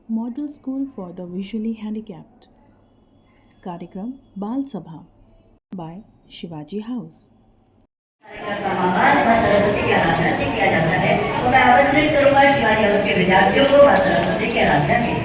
Model School for the Visually Handicapped. कार्यक्रम बाल सभा बाय शिवाजी हाउस। कार्यक्रम का आगाज मां सरस्वती की आराधना से किया जाता है। तो मैं आमंत्रित करूंगा शिवाजी हाउस के विद्यार्थियों को मां सरस्वती की आराधना के लिए।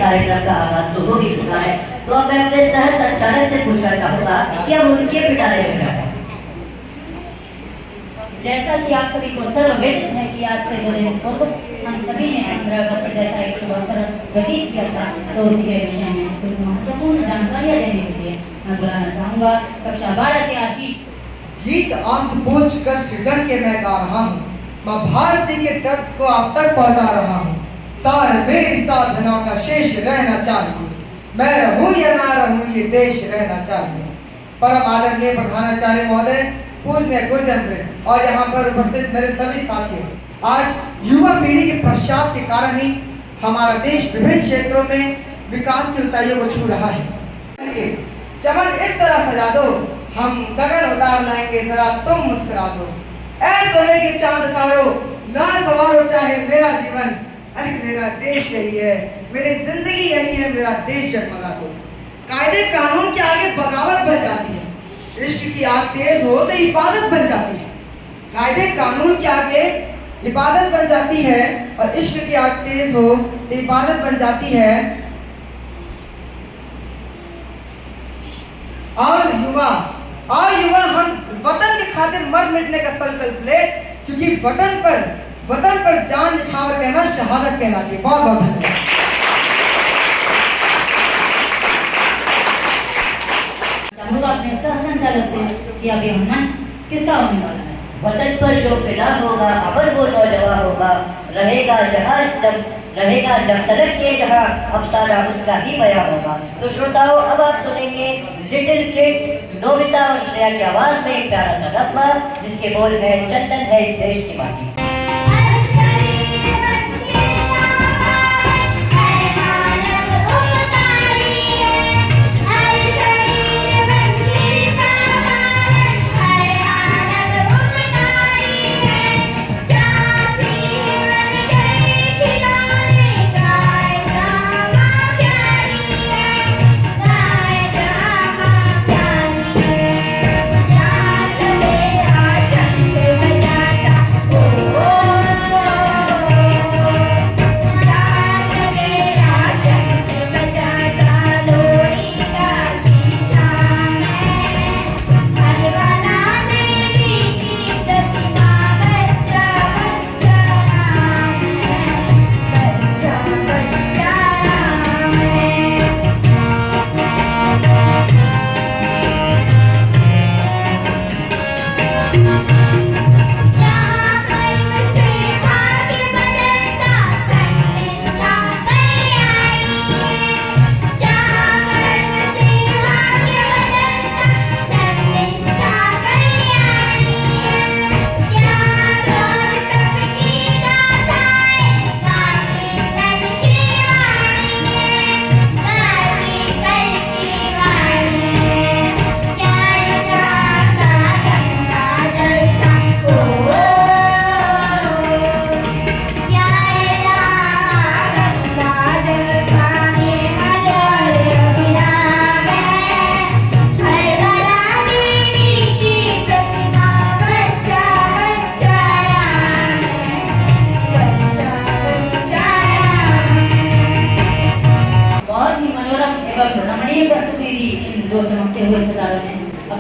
कार्यक्रम का आगाज तो हो ही चुका है। तो अब मैं अपने सह संचालक से पूछना चाहूंगा कि अब उनके पिटारे में क्या है। जैसा कि आप सभी को सर्वविदित है कि आज से 2 दिन पूर्व हम सभी ने 15 अगस्त जैसा एक शुभ अवसर व्यतीत किया था, तो उसी के विषय में कुछ महत्वपूर्ण जानकारियां देने के लिए मैं बुलाना चाहूंगा कक्षा 12 के आशीष। गीत आंसू पोंछ कर सृजन के मैं गा रहा हूँ, माँ भारती के दर्द को आप तक पहुँचा रहा हूँ। सार मेरी साधना का शेष रहना चाहिए, मैं रहूं या ना रहूं ये देश रहना चाहिए। परम आदरणीय प्रधानाचार्य महोदय, पूजनीय गुरुजन और यहाँ पर उपस्थित मेरे सभी साथियों, आज युवा पीढ़ी के पश्चात के कारण ही हमारा देश विभिन्न क्षेत्रों में विकास की ऊंचाइयों को छू रहा है। चमन इस तरह सजा दो, हम गगन उतार लाएंगे, जरा तुम मुस्कुरा दो। ऐ सोने के चांद तारो, ना सवारो चाहे मेरा जीवन, अरे मेरा देश यही है, मेरी जिंदगी यही है, मेरा देश जगमगा दो। कायदे कानून के आगे बगावत बन जाती है, इश्क की आग तेज हो तो इबादत बन जाती है। कायदे कानून के आगे इबादत बन जाती है और इश्क की आग तेज हो तो इबादत बन जाती है। और युवा हम वतन की खातिर मर मिटने का संकल्प ले, क्योंकि वतन पर जान निछावर कहना शहादत कहलाती है। बहुत बहुत धन्यवाद। चाहूंगा अपने सह संचालक से कि अब यह मंच किसका होने वाला है। वतन पर जो फिदा होगा अमर वो नौजवान होगा, रहेगा जब तलक ये जहाँ अफसाना उसका ही बयां होगा। तो श्रोताओं, अब आप सुनेंगे लिटिल किड्स नोबिता और श्रेया की आवाज में एक प्यारा सा नगमा जिसके बोल है चंदन है इस देश की माटी। Oh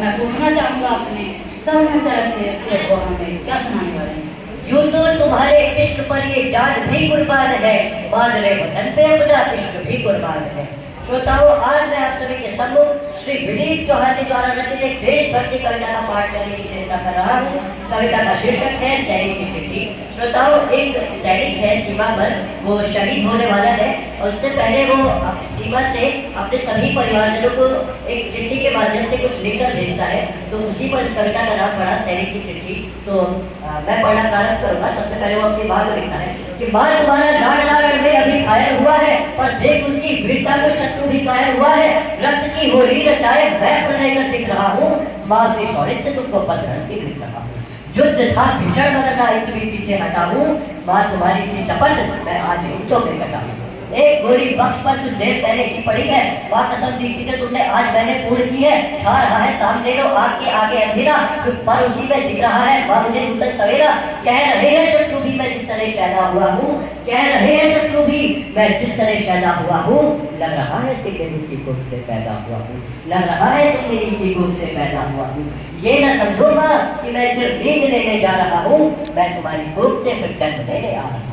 मैं पूछना चाहूँगा अपने सहसंचालक से कि वो हमें क्या सुनाने वाले हैं। यूं तो तुम्हारे इश्क पर ये जान भी कुर्बान है, मादरे वतन पे अपना इश्क भी कुर्बान है। श्रोताओं, आज मैं आप सभी के सम्मुख श्री विनीत चौहान जी द्वारा रचित एक देशभक्ति कविता का पाठ करने की चेष्टा कर रहा हूँ। कविता का शीर्षक है सैनिक की चिट्ठी। श्रोताओं, एक सैनिक है सीमा पर, वो शहीद होने वाला है और उससे पहले वो सीमा से अपने सभी परिवारजनों को एक चिट्ठी के माध्यम से कुछ लिखकर भेजता है। तो उसी पर इस कविता का नाम पड़ा सैनिक की चिट्ठी। तो मैं पढ़ना प्रारंभ करूंगा। सबसे पहले वो अपनी माँ को लिखता है कि माँ, तुम्हारा लाडला रण में अभी घायल हुआ है, पर देख उसकी वीरता को शत्रु भी कायल हुआ है। रक्त की होली रचाए मैं प्रणय कर दिख रहा हूँ, माँ श्री शौर्य से तुमको पत्र की लिख रहा हूँ। युद्ध था भीषण मगर ना इंच भी पीछे हटा हूँ, माँ तुम्हारी सी शपथ मैं आज इंचों में कटा हूँ। एक गोली बक्स पर कुछ देर पहले की पड़ी है, वह कसम दी थी कि तुमने आज मैंने पूर्ण की है। छा रहा है सामने लो आग के आगे अंधेरा, पर उसी में दिख रहा है वह मुझे नूतन सवेरा। कह रहे हैं शत्रु भी मैं जिस तरह शैला हुआ हूँ, कह रहे हैं शत्रु भी मैं जिस तरह शैला हुआ हूँ। लग रहा है सिकंदर की कोख से पैदा हुआ हूँ, लग रहा है सिकंदर की कोख से पैदा हुआ हूँ। ये न समझो माँ कि मैं सिर्फ नींद लेने जा रहा हूँ, मैं तुम्हारी कोख से फिर जन्म लेने आ रहा हूँ।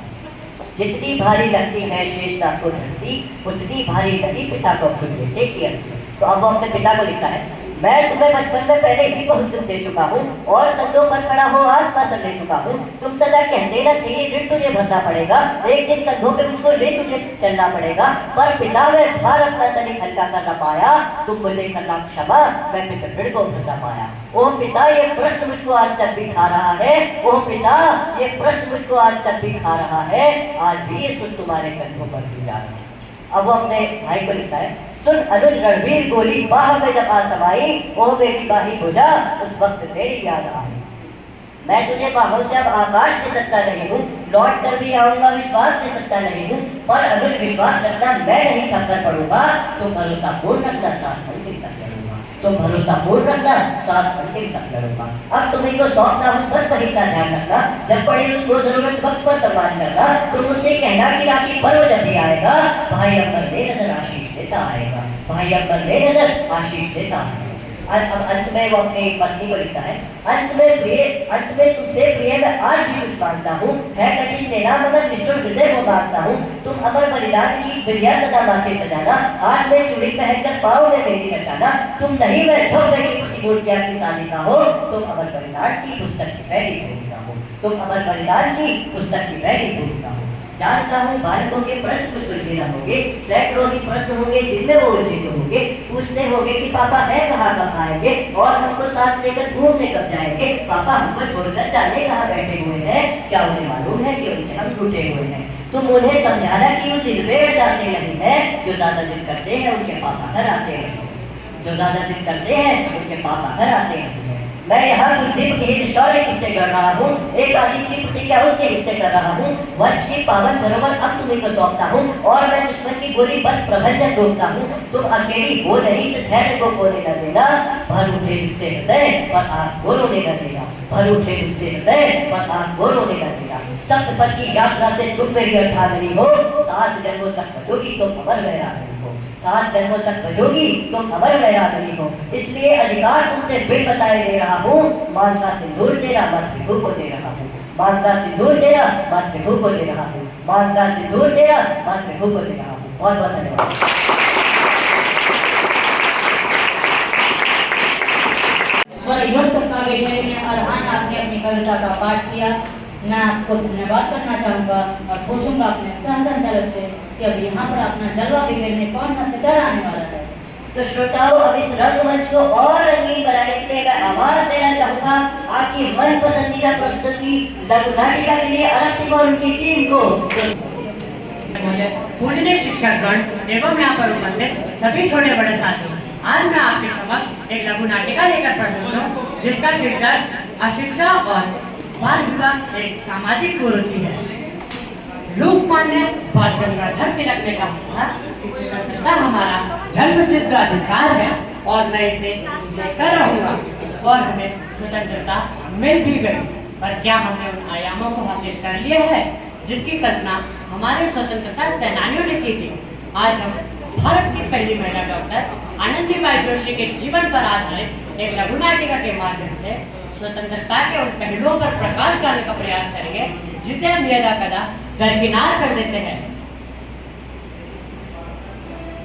जितनी भारी लगती है शेषनाग को धरती, उतनी भारी लगी पिता को खुद देते की अर्थी। तो अब वो अपने पिता को लिखता है, मैं तुम्हें बचपन में पहले ही बहुत दुख दे चुका हूँ और कंधों पर खड़ा हो आसपास ले चुका हूँ। तुम सदा कहते ना थे ये ऋण तुझे भरना पड़ेगा, एक दिन कंधों पे मुझको ले तुझे चलना पड़ेगा। पर पिता मैं भार अपना तनिक हल्का कर ना पाया, तुम मुझे करना क्षमा, मैं पिता ऋण को भर ना पाया। ओ पिता, ये प्रश्न मुझको आज तक भी खा रहा है, ओ पिता ये प्रश्न मुझको आज तक भी खा रहा है, आज भी ये सुन तुम्हारे कंधों पर भी जा रहा है। अब वो अपने भाई को लिखता है, सुन अनुज रणवीर गोली बाह में जब आ समाई, ओ मेरी बाही बुझा उस वक्त तेरी याद आई। मैं तुझे बाहों से अब आकाश दे सकता नहीं हूँ, लौट कर भी आऊंगा विश्वास दे सकता नहीं हूँ, पर अनुज विश्वास रखना मैं नहीं थक कर पड़ूंगा, तुम भरोसा पूर्ण रखना सांस अंतिम तक लड़ूंगा, तुम भरोसा पूर्ण रखना सांस अंतिम तक लड़ूंगा। अब तुम्हें को सौंपना हूँ बस वही का ध्यान रखना, जब पड़े उसको जरूरत वक्त पर सम्मान करना। तुम मुझसे कहना कि राखी पर्व जब भी आएगा, भाई अकबर में नजर आशीष देता आएगा, भाई अकबर में नजर आशीष देता आएगा। अब अंत में वो अपनी पत्नी को लिखता है, अंत में तुमसे प्रिय मैं आज भी कुछ मांगता हूँ, है कठिन देना मगर निष्ठुर हृदय को मांगता हूँ। तुम अमर बलिदान की विद्या सदा माथे सजाना, हाथ में चूड़ी पहनकर पाँव में मेहंदी रचाना। तुम नहीं मैं धोखे की प्रतिमूर्तियां की साधिका हो, तुम अमर बलिदान की पुस्तक की पहली भूमिका हो, तुम अमर बलिदान की पुस्तक की पहली भूमिका हो। जानता हूँ बालकों के प्रश्न कुछ सुलझे न होंगे, सैकड़ों ही प्रश्न होंगे जिनमें वो उलझे होंगे। पूछते होंगे कि पापा है कहाँ कब आएंगे और हमको साथ लेकर घूमने कब जाएंगे, पापा हमको छोड़कर जाने कहाँ बैठे हुए हैं, क्या उन्हें मालूम है कि उनसे हम टूटे हुए हैं। तुम उन्हें समझाना कि वो जिद पे जाते नहीं है, जो ज्यादा जिद करते हैं उनके पापा घर आते हैं, जो ज्यादा जिद करते हैं उनके पापा घर आते हैं। मैं यहाँ बुद्धिप के शौर्य किस्से कर रहा हूँ, एक आदि सी प्रतिज्ञा उसके हिस्से कर रहा हूँ। वंश की पावन धरोहर अब तुम्हें को सौंपता हूँ और मैं दुश्मन की गोली पर प्रबंधन रोकता हूँ। तुम अकेली हो नहीं इस धैर्य को खोने न देना, भर उठे दुख से हृदय पर आग को रोने न देना, भर उठे दुख से हृदय पर आग को रोने न देना। सप्त पद की यात्रा से तुम मेरी अर्धांगिनी हो, 7 जन्मों तक बजोगी तुम अमर वैरागिनी हो, 7 जन्मों तक बजोगी तुम अमर वैरागिनी हो। इसलिए अधिकार तुमसे बिन बताए दे रहा हूँ, मांग का सिंदूर तेरा मातृभू को दे रहा हूँ, मांग का सिंदूर तेरा मातृभू को दे रहा हूँ, मांग का सिंदूर तेरा मातृभू को दे रहा हूँ। बहुत बहुत धन्यवाद। स्वरयुक्त काव्य शैली में अरहान आपने अपनी कविता का पाठ किया। मैं आपको धन्यवाद करना चाहूँगा और पूछूंगा अपने सहसंचालक से कि अब यहाँ पर अपना जलवा बिखेरने कौन सा सितारा आने वाला है। तो श्रोताओं, अब इस रंगमंच को और रंगीन बनाने के लिए मैं आवाज देना चाहूँगा आपकी मन पसंदीदा प्रस्तुति लघु नाटिका के लिए अरब सिंह और उनकी टीम को। पूजनीय शिक्षकगण एवं यहाँ पर उपस्थित सभी छोटे बड़े साथियों, आज मैं आपके समक्ष एक लघु नाटिका लेकर प्रस्तुत हूँ जिसका शीर्षक अशिक्षा और बाल विवाह एक सामाजिक कुरीति है। लोकमान्य बाल गंगाधर तिलक ने कहा था कि स्वतंत्रता हमारा जन्मसिद्ध अधिकार है और मैं इसे लेकर रहूंगा, और हमें स्वतंत्रता मिल भी गई। पर क्या हमने उन आयामों को हासिल कर लिया है जिसकी कल्पना हमारे स्वतंत्रता सेनानियों ने की थी? आज हम भारत की पहली महिला डॉक्टर आनंदीबाई जोशी के जीवन पर आधारित एक लघु नाटिका के माध्यम से स्वतंत्रता के उन पहलुओं पर प्रकाश डालने का प्रयास करेंगे जिसे हम यदा कदा दरकिनार कर देते हैं।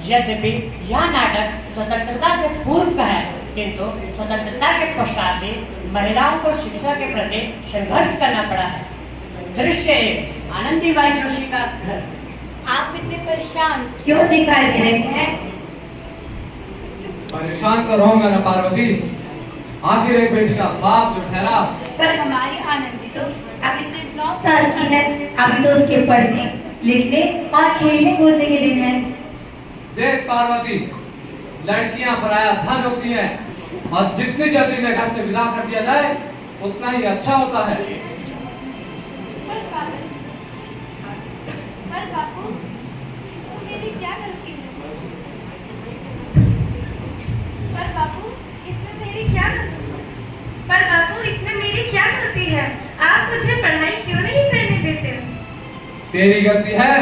यद्यपि यह नाटक स्वतंत्रता से पूर्व का है, किंतु स्वतंत्रता के पश्चात भी महिलाओं को शिक्षा के प्रति संघर्ष करना पड़ा है। दृश्य एक, आनंदीबाई जोशी का घर। आप इतने परेशान क्यों दिखाई दे रहे हैं? परेशान तो रहूंगा ना पार्वती, आखिर एक बेटी का बाप जो ठहरा। पर हमारी आनंदी तो अभी सिर्फ 9 साल की है, अभी तो उसके पढ़ने लिखने और खेलने कूदने के दिन है। देख पार्वती, लड़कियां पराया धन होती हैं और जितनी जल्दी में घर से विदा कर दिया जाए उतना ही अच्छा होता है। पर बापू, मेरी क्या गलती है? पर बापू, इसमें मेरी क्या गलती है? आप मुझे पढ़ाई क्यों नहीं करने देते हो? तेरी गलती है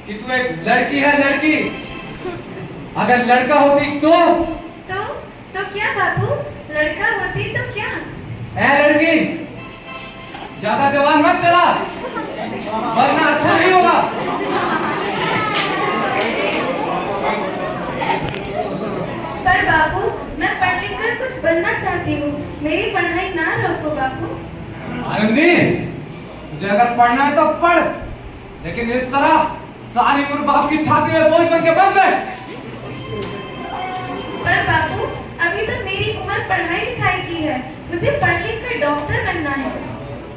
कि तू एक लड़की है, लड़की। अगर लड़का होती तो क्या बापू? लड़का होती तो क्या? ऐ लड़की, ज्यादा जवान मत चला वरना अच्छा नहीं होगा। पर बापू, मैं पढ़ लिख कर कुछ बनना चाहती हूँ, मेरी पढ़ाई ना रोको बापू। आनंदी, तुझे अगर पढ़ना है तो पढ़, लेकिन इस तरह सारी उम्र बाप की छाती में बोझ बन के बंद है। पर बापू, अभी तो मेरी उम्र पढ़ाई लिखाई की है, मुझे पढ़ लिख कर डॉक्टर बनना है।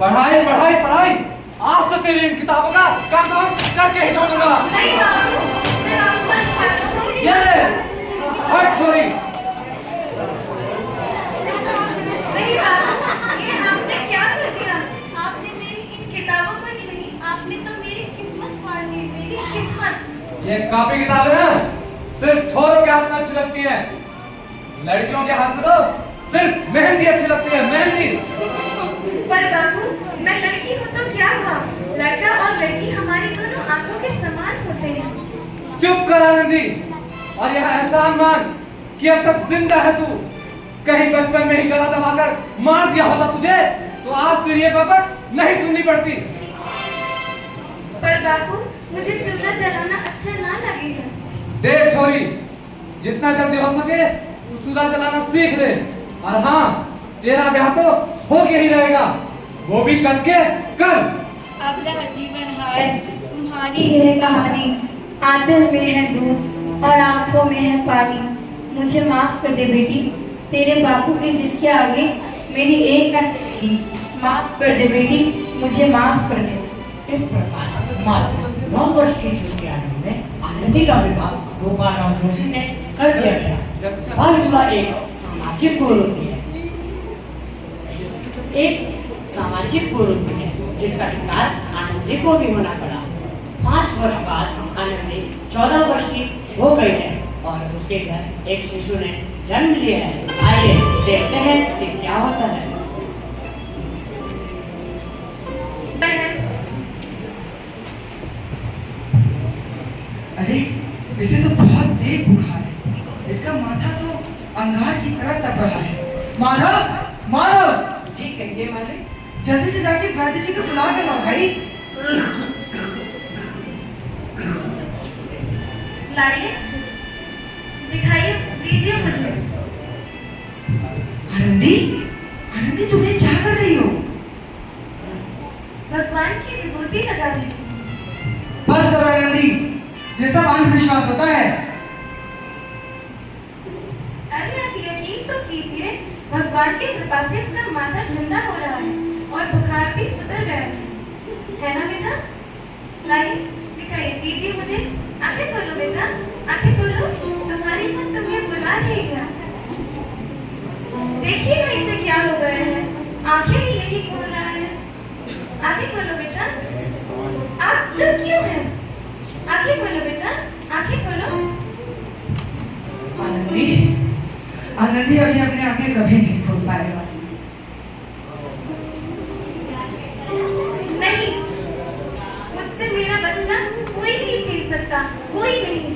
पढ़ाई पढ़ाई पढ़ाई, आज तो तेरी इन किताबों का काम करके ही छोड़ूंगा। नहीं बापू, मैं आपको ये ले, हट छोरी। नहीं बापू, ये आपने क्या कर दिया? आपने मेरी इन किताबों को ही नहीं, आपने तो मेरी किस्मत फाड़ दी, मेरी किस्मत। ये कॉपी किताब है ना, सिर्फ छोरों के हाथ में अच्छी लगती है, लड़कियों के हाथ में तो सिर्फ मेहंदी अच्छी लगती है, मेहंदी। पर बापू, मैं लड़की हूँ तो क्या हुआ? लड़का और लड़की हमारी दोनों आंखों के समान होते हैं। चुप कर आनंदी, और यह एहसान मान कि अब तक जिंदा है तू। कहीं बचपन में ही गला दबाकर मार दिया होता तुझे तो आज तेरी ये बात नहीं सुननी पड़ती। पर बापू, मुझे चूल्हा जलाना अच्छा ना लगे है। देख छोरी, जितना जल्दी हो सके तू चूल्हा जलाना सीख ले, और हाँ, तेरा ब्याह तो हो के ही रहेगा, वो भी कल के कल। अबला जीवन हाय, तुम्हारी है कहानी, आंचल में है दूध और आंखों में है पानी। मुझे माफ कर दे बेटी, तेरे बापू की जिद के आगे मेरी एक न चलेगी। माफ कर दे बेटी, मुझे माफ कर दे। इस प्रकार मात्र 9 वर्ष की छुट्टी आने में आनंदी का विवाह गोपाल राव जोशी से कर दिया गया। बाल विवाह एक सामाजिक कुरीति है, जिसका शिकार आनंदी को भी होना पड़ा। 5 वर्ष बाद आनंदी 14 वर्ष की हो गई है और उसके घर एक शिशु ने जन्म लिया है। आइए देखते हैं कि क्या होता है। अरे, इसे तो बहुत तेज बुखार है, इसका माथा तो अंगार की तरह तप रहा है। माधव, माधव! जी कहिए मालिक। जल्दी से जाके वैद्य जी को बुला के लाओ भाई। लाइए, दिखाइए, दीजिए मुझे। आनंदी, आनंदी तुम्हें क्या कर रही हो? भगवान की विभूति लगा ली। बस करो आनंदी, ये सब अंधविश्वास होता है। अरे आप यकीन तो कीजिए, भगवान की कृपा से इसका माथा ठंडा हो रहा है और बुखार भी उतर गया है ना बेटा? लाइए, दिखाइए, दीजिए मुझे। आंखें खोलो बेटा, आंखें खोलो, तुम्हारी माँ तुम्हें बुला रही है। देखिए ना इसे क्या हो गया है, आंखें भी नहीं खोल रहा है। आंखें खोलो बेटा। आप चुप क्यों हैं? आंखें खोलो बेटा, आंखें खोलो। आनंदी, आनंदी अभी अपने आंखें कभी नहीं खोल पाएगा। नहीं, मुझसे मेरा बच्चा कोई नहीं छीन सकता, कोई नहीं।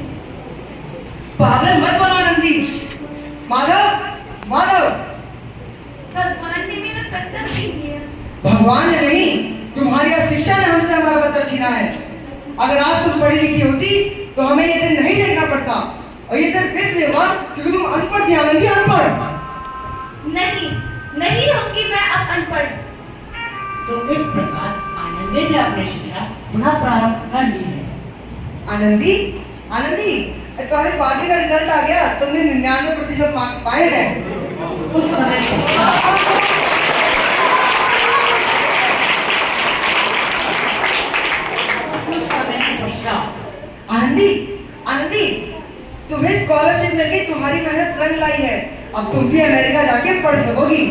पागल मत बनो आनंदी। माधव, माधव, भगवान ने नहीं, तुम्हारी शिक्षा ने हमसे हमारा बच्चा छीना है। अगर आज तुम पढ़ी लिखी होती तो हमें ये दिन नहीं देखना पड़ता। और ये सिर्फ इसलिए हुआ क्योंकि तुम अनपढ़ थी आनंदी, अनपढ़। नहीं, नहीं रहूंगी मैं अब अनपढ़। तो इस प्रकार आनंदी ने अपनी शिक्षा पुनः प्रारंभ कर ली है। आनंदी, आनंदी, तुम्हारे 12वीं का रिजल्ट आ गया, तुमने 99% मार्क्स पाए हैं। उस समय पश्चात आनंदी, आनंदी, तुम्हें स्कॉलरशिप मिल गई, तुम्हारी मेहनत रंग लाई है। अब तुम भी अमेरिका जाके पढ़ सकोगी।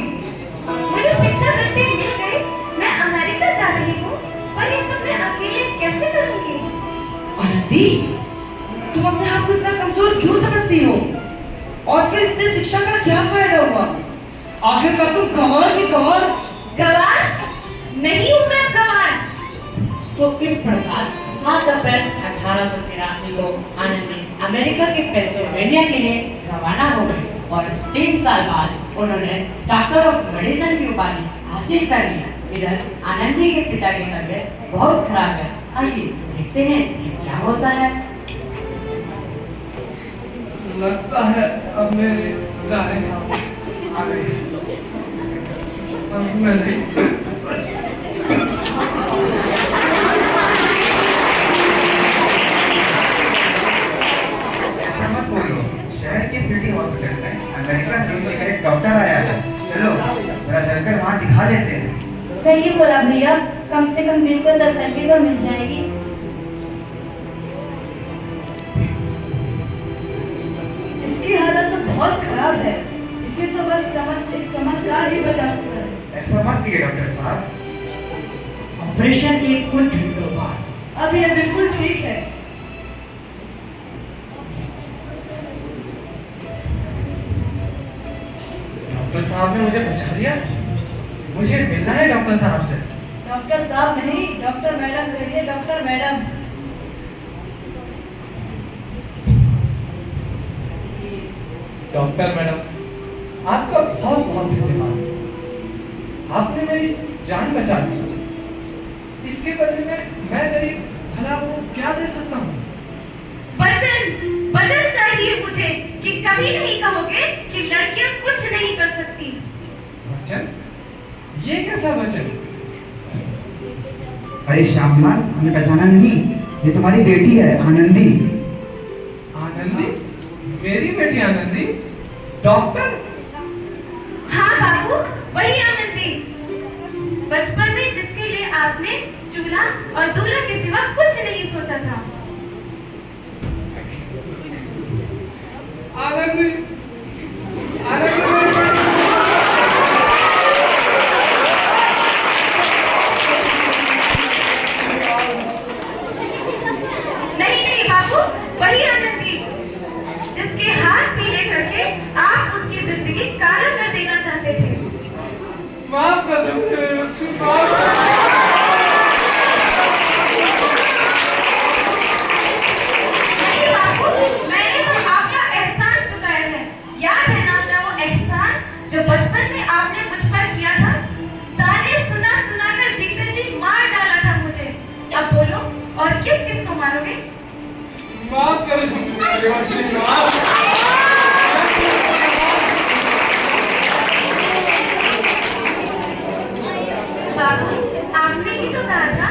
मुझे शिक्षा वृत्ति मिल गई, मैं अमेरिका जा रही हूँ, पर ये सब मैं अकेले कैसे करूँगी? आनंदी, तुम अपने आप को इतना कमजोर क्यों समझती हो? और फिर इतनी शिक्षा का क्या फायदा हुआ? आखिरकार तुम गंवार की गंवार। गवार? नहीं हूँ मैं गवार। तो इस प्रकार 7 अप्रैल 1883 को आनंदी अमेरिका के पेंसिल्वेनिया के लिए रवाना हो गई और 3 साल बाद उन्होंने डॉक्टर ऑफ मेडिसिन की उपाधि हासिल कर ली। इधर आनंदी के पिता की तबीयत बहुत खराब है। आइए देखते हैं कि क्या होता है। लगता है अब मेरे जाने का आ गई। अब मैं नहीं मत बोलो, शहर के सिटी हॉस्पिटल में अमेरिका से लेकर एक डॉक्टर आया है। चलो थोड़ा चलकर वहाँ दिखा लेते हैं। सही बोला भैया, कम से कम दिल को तसल्ली तो मिल जाएगी। इसकी हालत तो बहुत खराब है, इसे तो बस एक चमत्कार ही बचा सकता है। ऐसा मत कीजिए डॉक्टर साहब। ऑपरेशन के कुछ घंटों बाद अब यह बिल्कुल ठीक है। डॉक्टर साहब ने मुझे बचा लिया। मुझे मिलना है डॉक्टर साहब से। डॉक्टर साहब नहीं, डॉक्टर मैडम कहिए, डॉक्टर मैडम। डॉक्टर मैडम, आपका बहुत बहुत धन्यवाद। आपने मेरी जान बचा दी। इसके बदले में मैं गरीब भला वो क्या दे सकता हूँ? वचन, वचन चाहिए मुझे कि कभी नहीं कहोगे कि लड़कियां कुछ नहीं कर सकती। वचन? ये कैसा वचन? अरे श्यामलाल, हमें पहचाना नहीं? ये तुम्हारी बेटी है आनंदी। आनंदी? मेरी बेटी आनंदी? डॉक्टर? हाँ बाबू, वही आनंदी। बचपन में जिसके लिए आपने चूल्हा और दूल्हा के सिवा कुछ नहीं सोचा था। आनंदी, आनंदी नहीं नहीं बाबू, वही आनंदी जिसके हाथ पीले करके आप उसकी जिंदगी काला कर देना चाहते थे। माफ कर दो। नहीं बाबू, मैंने तो आपका एहसान चुकाया है। याद है ना अपना वो एहसान जो बचपन में आपने मुझ पर किया था? ताने सुना सुना कर जीते जी मार डाला था मुझे। अब बोलो, और किस किस को मारोगे? माफ कर दो। बाबू, आपने ही तो कहा था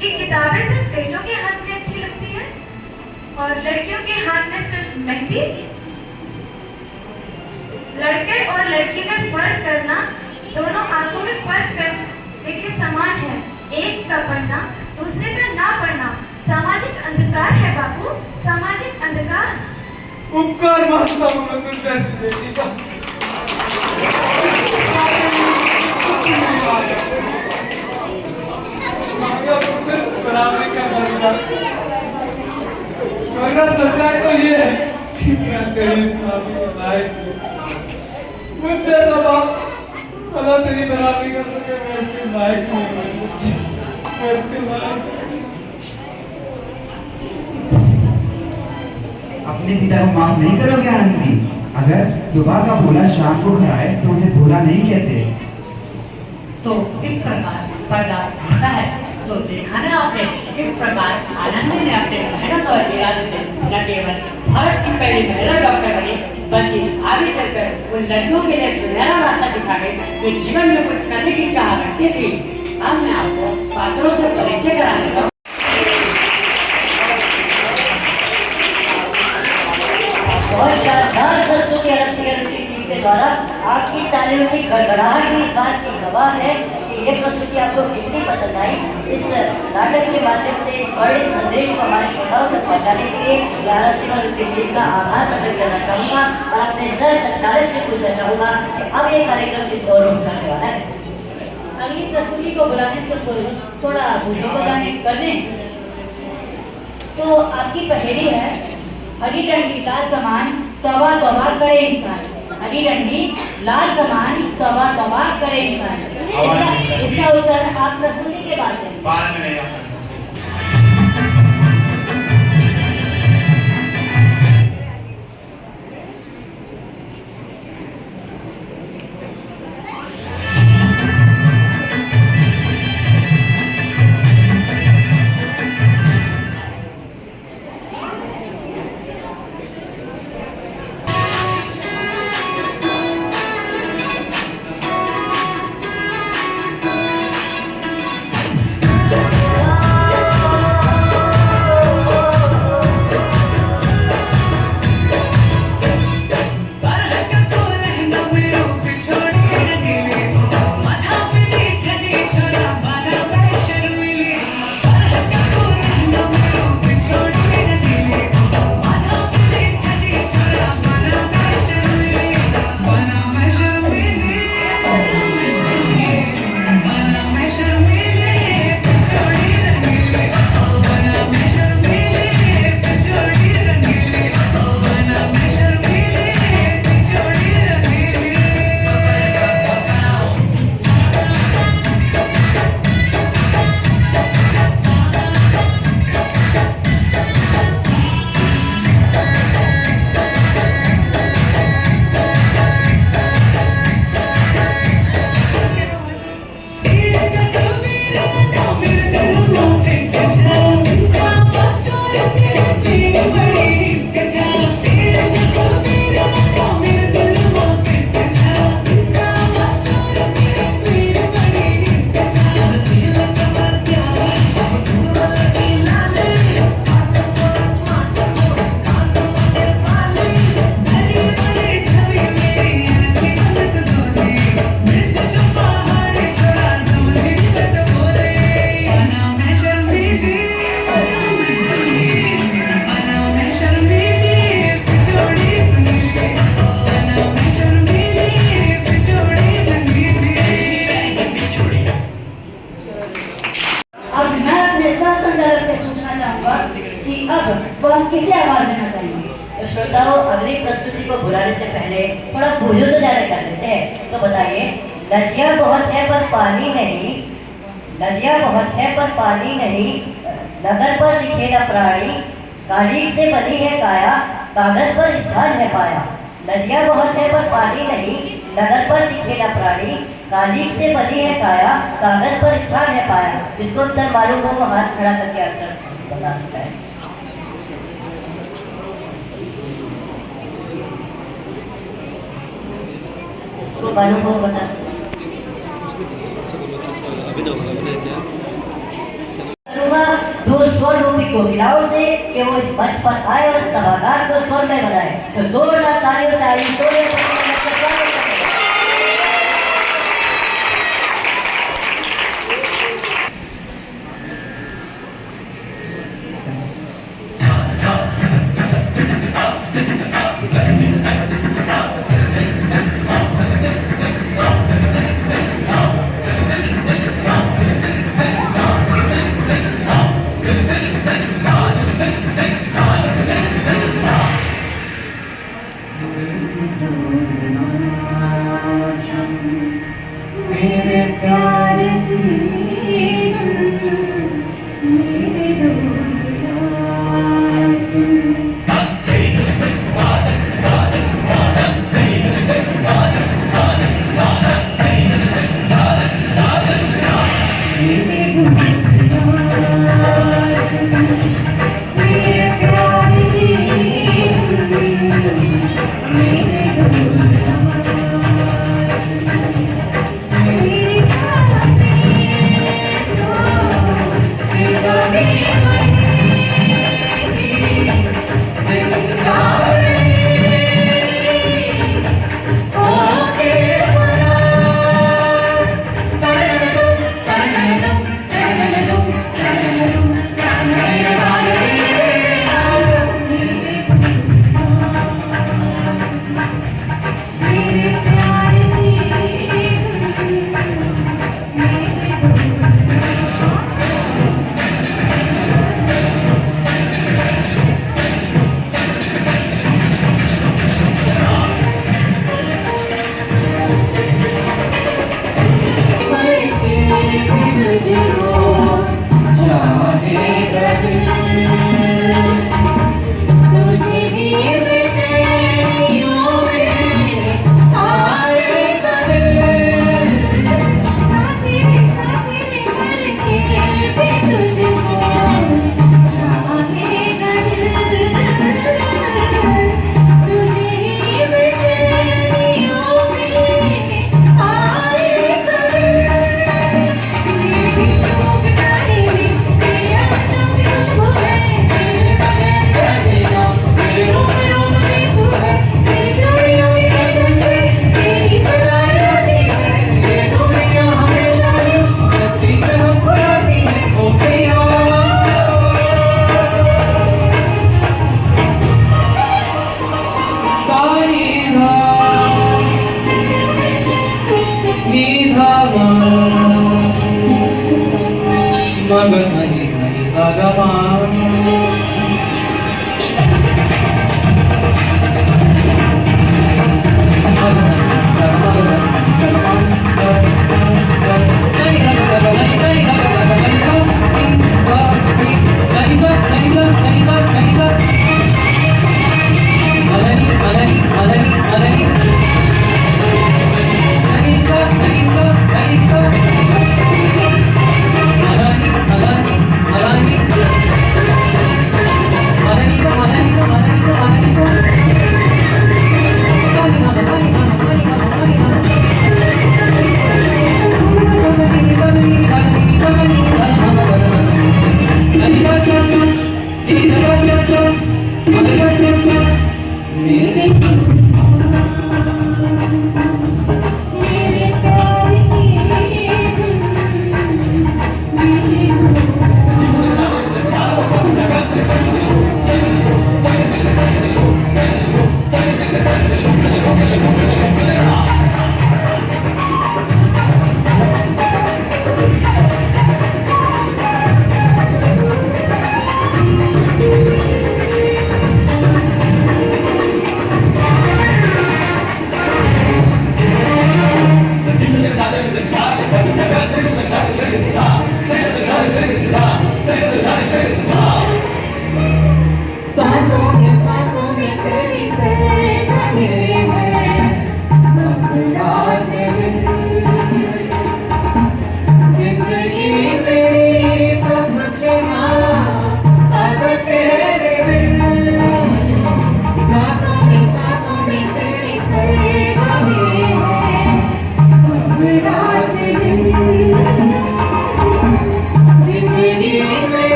कि किताबें सिर्फ बेटों के हाथ में अच्छी लगती है और लड़कियों के हाथ में सिर्फ मेहंदी। लड़के और लड़की में फर्क करना दोनों आंखों में फर्क करने के समान है। एक का पढ़ना, दूसरे का ना पढ़ना सामाजिक अंधकार है बाबू, सामाजिक अंधकार। उपकार मानता हूँ मैं तुम जैसी बेटी का। बराबरी का दर्जा। मगर सच्चाई तो ये है कि मैं सही इस्लामी के लायक हूँ। मुझ जैसा बाप भला तेरी बराबरी कर सके, मैं इसके लायक नहीं हूँ। मैं इसके लायक। अपने पिता को माफ नहीं करोगे आनंदी? अगर सुबह का भोला शाम को खराए तो उसे भोला नहीं कहते। तो इस पर्दा रहता है। तो देखा ना आपने किस प्रकार आनंदी ने अपने मेहनत और इरादे से न केवल भारत की पहली महिला डॉक्टर बनी, बल्कि आगे चलकर उन लड़कियों के लिए सुनहरा रास्ता दिखा गई जो जीवन में कुछ करने की चाह रखती थी। अब मैं आपको पात्रों से परिचय करा देता हूँ। बहुत शानदार प्रस्तुति की टीम के द्वारा आपकी तालियों की गड़गड़ाहट भी इस बात की गवाह है कि ये प्रस्तुति आपको कितनी पसंद आई। इस नाटक के माध्यम से इस वर्णित संदेश को हमारे श्रोताओं तक पहुंचाने के लिए आरब सिंह और उनकी टीम का आभार प्रकट करना चाहूँगा और अपने सह संचालक से पूछना चाहूँगा कि अब ये कार्यक्रम किस ओर रुख करने वाला है। अगली प्रस्तुति को बुलाने से पूर्व थोड़ा बूझों को गाने कर दें। तो आपकी पहेली है, हरी डंडी लाल कमान तौबा तौबा करे इंसान। हरी डंडी लाल कमान तौबा तौबा करे इंसान। इसका उत्तर आप प्रस्तुति के बाद दें। बाद में नहीं किसे आवाज देना चाहेंगे? तो श्रोताओं, अगली प्रस्तुति को बुलाने से पहले थोड़ा भूजो तो जाने कर लेते हैं। तो बताइए, नदियाँ बहुत है पर पानी नहीं, नदियाँ बहुत है पर पानी नहीं, नगर पर दिखे न प्राणी, कालीन से बनी है काया, कागज पर स्थान है पाया। नदियाँ बहुत है पर पानी नहीं, नगर पर दिखे न प्राणी, कालीन से बनी है काया, कागज पर स्थान है पाया। जिसको उत्तर मालूम हो वो हाथ खड़ा करके आंसर बता सकता है। उसको मालूम हो बता। दो स्वर रूपी कोकिलाओं से कि वो इस मंच पर आए और सभागार को स्वरमय बनाए। तो जोरदार तालियों से आइए।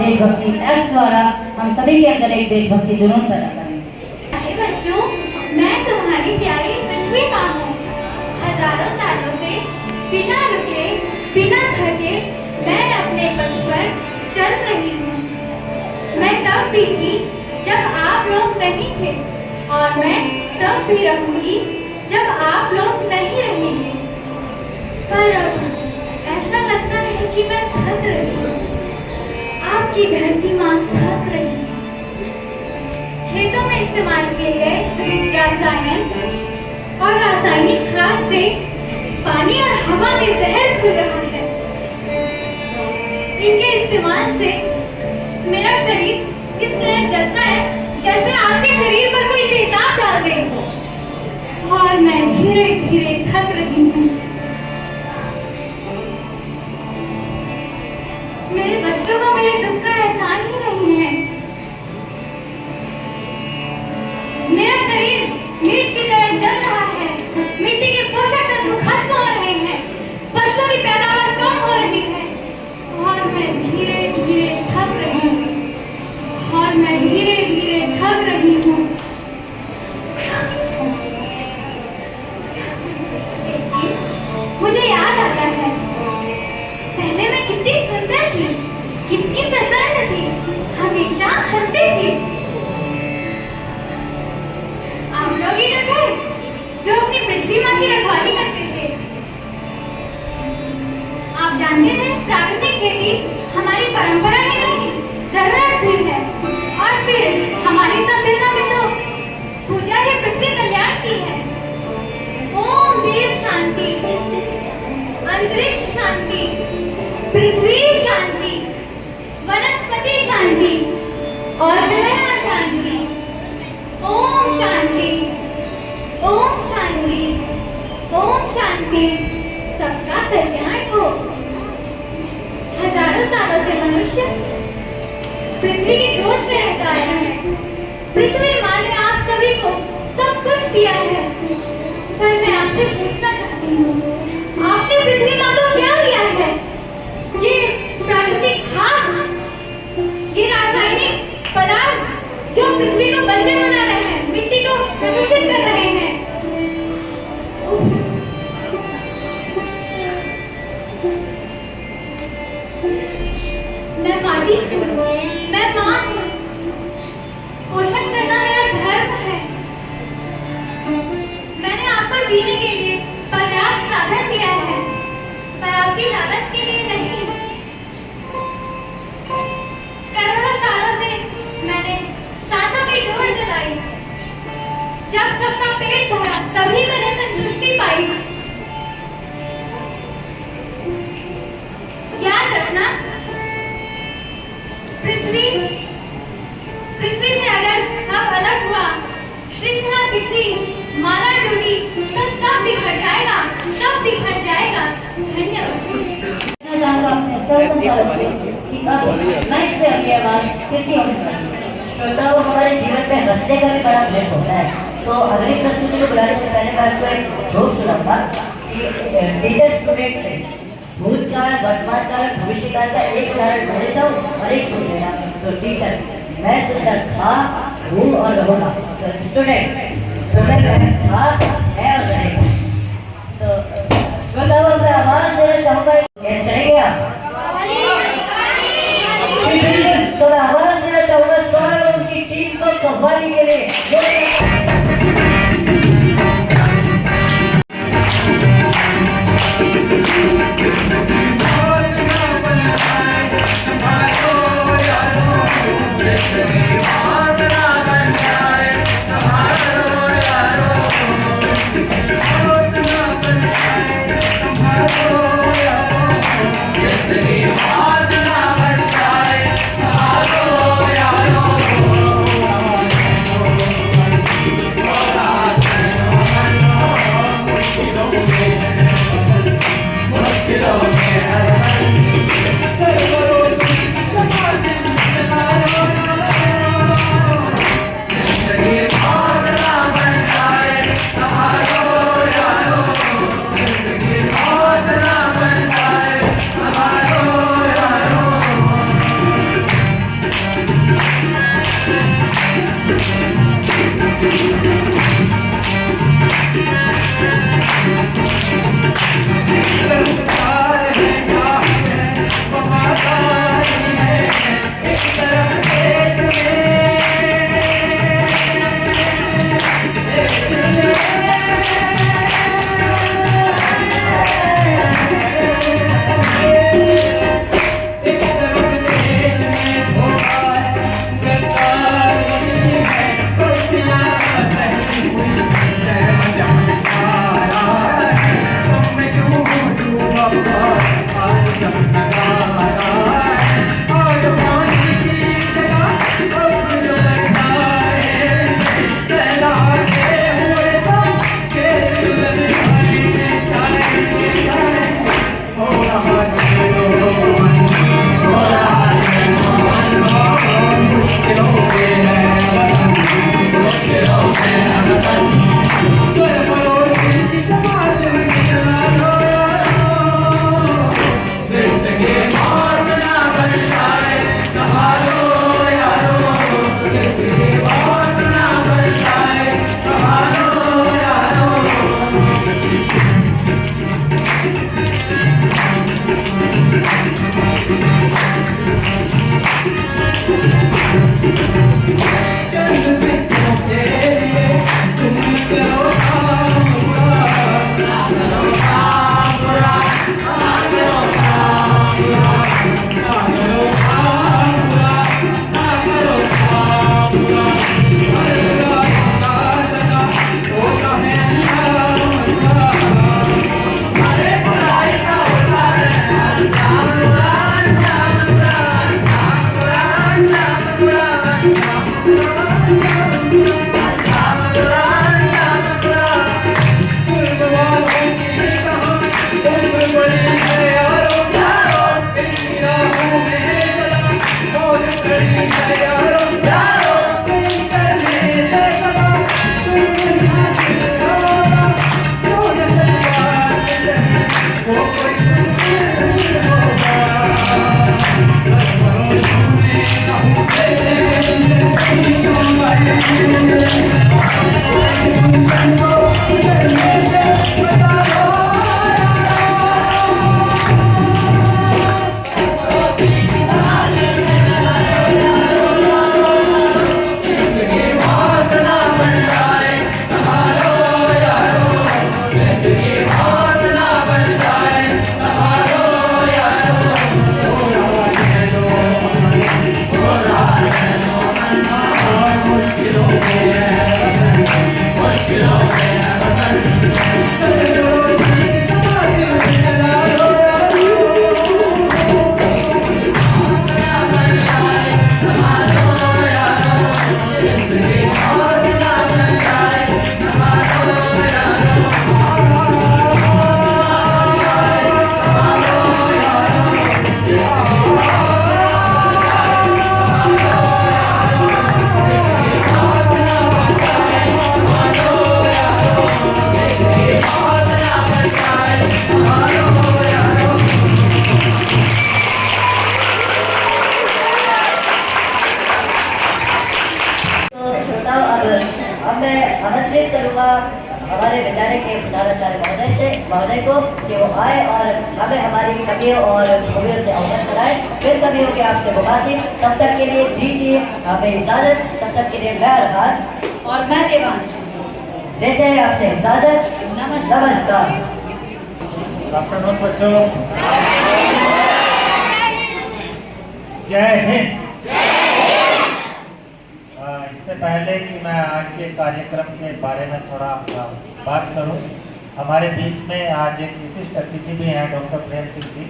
देशभक्ति एक्ट द्वारा हम सभी के अंदर एक देशभक्ति जुनून पैदा करेंगे। बच्चों, मैं तुम्हारी प्यारी पृथ्वी माँ हूँ। हजारों सालों से बिना रुके बिना थके मैं अपने पथ पर चल रही हूँ। मैं तब भी थी जब आप लोग नहीं थे और मैं तब भी रहूंगी जब आप लोग नहीं रहेंगे। पर अब ऐसा लगता है कि मैं थक रही हूँ। आपकी धरती माँ थक रही है। खेतों में इस्तेमाल किए गए रासायनिक खाद से पानी और हवा में जहर घुल रहा है। इनके इस्तेमाल से मेरा शरीर इस तरह जलता है जैसे आपके शरीर पर कोई तेजाब डाल दे और मैं धीरे धीरे थक रही हूँ। मेरे बच्चों को मेरे दुख का एहसान ही नहीं है। मेरा शरीर मिर्च की तरह जल रहा है। मिट्टी के पोषक तत्व खत्म हो रहे हैं। फसलों की पैदावार कम हो रही है और मैं धीरे धीरे थक रही हूँ। मुझे याद आता है, पहले मैं कितनी सुंदर थी, कितनी प्रसन्न थी, हमेशा हंसती थी। आप लोग ही तो थे जो अपनी पृथ्वी माँ की रखवाली करते थे। आप जानते थे प्राकृतिक खेती हमारी परंपरा ही नहीं, जरूरत भी है। और फिर हमारी सभ्यता में तो पूजा ही पृथ्वी कल्याण की है। ओम देव शांति, अंतरिक्ष शांति, पृथ्वी शांति, वनस्पति शांति, औषधया शांति। ओम शांति, ओम शांति, ओम शांति। सबका कल्याण हो। हजारों सालों से मनुष्य पृथ्वी की गोद में रहता आया है। पृथ्वी माँ ने आप सभी को सब कुछ दिया है, पर मैं आपसे पूछना चाहती हूँ, आपने पृथ्वी माँ को क्या दिया है? ये प्राकृतिक खाद, ये रासायनिक पदार्थ जो पृथ्वी को बंजर बना रहे हैं, मिट्टी को प्रदूषित कर रहे हैं। मैं माटी हूँ, मैं माँ हूँ। पोषण करना मेरा धर्म है। मैंने आपको जीने के लिए पर्याप्त साधन दिया है, पर आपकी लालच के लिए नहीं। करोड़ों सालों से मैंने सांसों की डोर जलाई। जब सबका पेट भरा तभी मैंने संतुष्टि पाई। याद रखना, पृथ्वी से अगर सब अलग हुआ, श्रृंखला बिखरी, माला टूटी, तो सब बिखर जाएगा, सब बिखर जाएगा। धन्यवाद। मैं चाहूंगा अपने सर्वसम्मत से कि अब माइक पे अगली आवाज किसी और ने श्रोताओं, हमारे जीवन में हंसने का भी बड़ा महत्व होता है। तो अगली प्रस्तुति को बुलाने से पहले मैं आपको एक जोक सुनाऊंगा कि टीचर स्टूडेंट से भूतकाल, वर्तमान काल और भविष्य काल का एक उदाहरण बोले जाऊँ और एक पूछ लेना। तो टीचर, मैं सुंदर था, हूँ और रहूँगा। तो स्टूडेंट, तुम्हें था, है और रहेगा। तो श्रोताओं, मैं आवाज देना चाहूँगा, कैसे करेंगे आप? तो मैं आवाज देना चाहूँगा सौरभ और उनकी टीम को कव्वाली के लिए। अब मैं आमंत्रित करूंगा हमारे विद्यालय के प्रधानाचार्य महोदय को कि वो आए और हमें हमारी कमियों और खूबियों से अवगत कराए। फिर कभी होगी आपसे मुलाकात। तब तक के लिए दीजिए हमें इजाजत। तब तक के लिए मैं अरबाज और मैं देवान देते हैं आपसे इजाजत। नमस्कार। आफ्टरनून बच्चों, जय हिंद। इससे पहले कि मैं आज के कार्यक्रम के बारे में थोड़ा बात करूं, हमारे बीच में आज एक विशिष्ट अतिथि भी हैं, डॉक्टर प्रेम सिंह जी।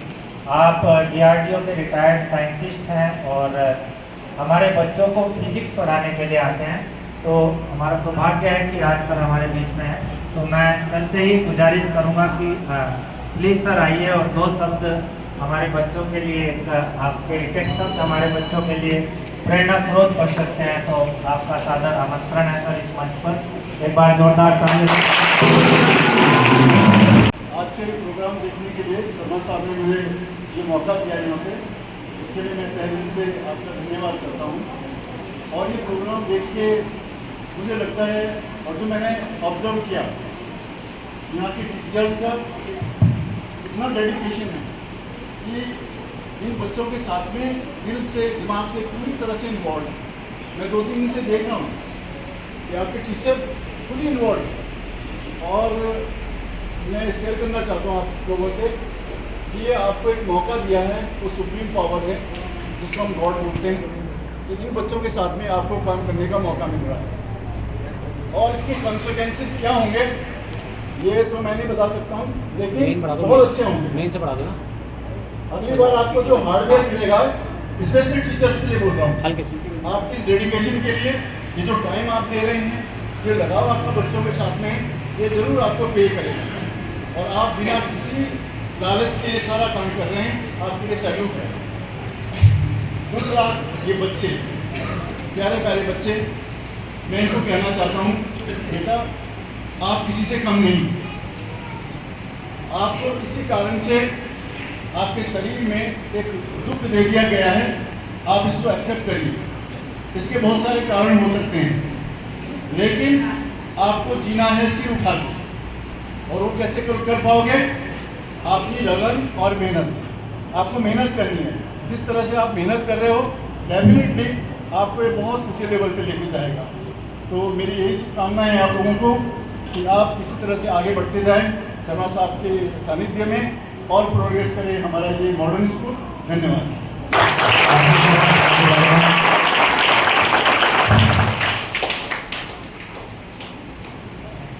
आप DRDO के रिटायर्ड साइंटिस्ट हैं और हमारे बच्चों को फिजिक्स पढ़ाने के लिए आते हैं। तो हमारा सौभाग्य है कि आज सर हमारे बीच में हैं। तो मैं सर से ही गुजारिश करूंगा कि प्लीज़ सर आइए और दो शब्द हमारे बच्चों के लिए, आपके एक शब्द हमारे बच्चों के लिए प्रेरणा स्रोत बन सकते हैं। तो आपका सादर आमंत्रण है सर इस मंच पर। एक बार जोरदार ताली। आज के प्रोग्राम देखने के लिए शर्मा साहब ने मुझे ये मौका दिया यहाँ पे, इसके लिए मैं तहे दिल से आपका धन्यवाद करता हूँ। और ये प्रोग्राम देख के मुझे लगता है, और जो मैंने ऑब्जर्व किया, यहाँ के टीचर्स का इतना डेडिकेशन है कि इन बच्चों के साथ में दिल से, दिमाग से पूरी तरह से इन्वॉल्व है। मैं 2-3 दिन से देख रहा हूँ कि आपके टीचर फुली इन्वॉल्व। और मैं शेयर करना चाहता हूँ आप लोगों से कि ये आपको एक मौका दिया है, वो सुप्रीम पावर है जिसको हम गॉड बोलते हैं, कि इन बच्चों के साथ में आपको काम करने का मौका मिल रहा है। और इसके कॉन्सिक्वेंसेस क्या होंगे ये तो मैं नहीं बता सकता हूँ, लेकिन बहुत अच्छे होंगे। मेन से पढ़ा दो ना। अगली बार आपको जो हार्डवेयर मिलेगा, स्पेशली टीचर्स के लिए बोल रहा हूँ, आपकी डेडिकेशन के लिए ये जो टाइम आप दे रहे हैं, ये लगाव आपको बच्चों के साथ में, ये जरूर आपको पे करेगा। और आप बिना किसी लालच के ये सारा काम कर रहे हैं, आपके लिए सैल्यूट है। दूसरा, ये बच्चे, प्यारे प्यारे बच्चे, मैं इनको कहना चाहता हूँ, बेटा आप किसी से कम नहीं। आपको किसी कारण से आपके शरीर में एक दुख दे दिया गया है, आप इसको एक्सेप्ट करिए। इसके बहुत सारे कारण हो सकते हैं, लेकिन आपको जीना है सिर उठा के। और वो कैसे कर पाओगे? आपकी लगन और मेहनत से। आपको मेहनत करनी है। जिस तरह से आप मेहनत कर रहे हो, डेफिनेटली आपको ये बहुत ऊंचे लेवल पे लेके जाएगा। तो मेरी यही शुभकामनाएं है आप लोगों को कि आप इसी तरह से आगे बढ़ते जाएं, शर्मा साहब के सानिध्य में, और प्रोग्रेस करें हमारा ये मॉडर्न स्कूल। धन्यवाद।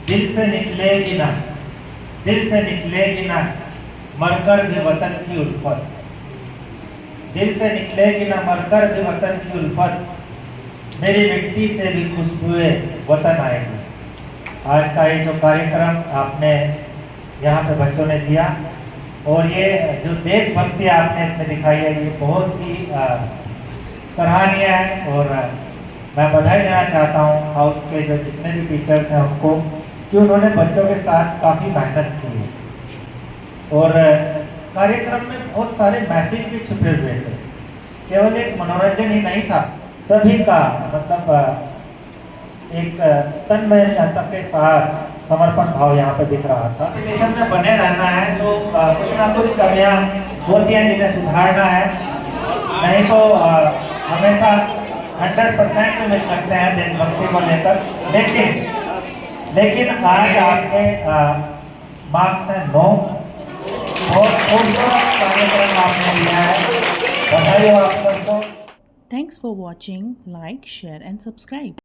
दिल से निकलेगी ना, दिल से निकलेगी ना मरकर भी वतन की उल्फत। दिल से निकलेगी ना मरकर भी वतन की उल्फत। मेरी मिट्टी से भी खुशबुएं वतन आएगी। आज का ये जो कार्यक्रम आपने यहाँ पे बच्चों ने दिया और ये जो देशभक्ति आपने इसमें दिखाई है ये बहुत ही सराहनीय है। और मैं बधाई देना चाहता हूँ हाउस के जो जितने भी टीचर्स हैं उनको कि उन्होंने बच्चों के साथ काफ़ी मेहनत की है। और कार्यक्रम में बहुत सारे मैसेज भी छुपे हुए थे, केवल एक मनोरंजन ही नहीं था, सभी का मतलब एक तन्मयता के साथ समर्पण भाव यहाँ पे दिख रहा था। एजुकेशन में बने रहना है तो कुछ ना कुछ कमियाँ होती हैं जिन्हें सुधारना है, नहीं तो हमेशा 100% में मिल सकते हैं देशभक्ति को लेकर। लेकिन आज आपके मार्क्स हैं 9। बहुत खूबसूरत कार्यक्रम आपने लिया है, बधाई हो आप सबको। Thanks for watching. Like, share and subscribe.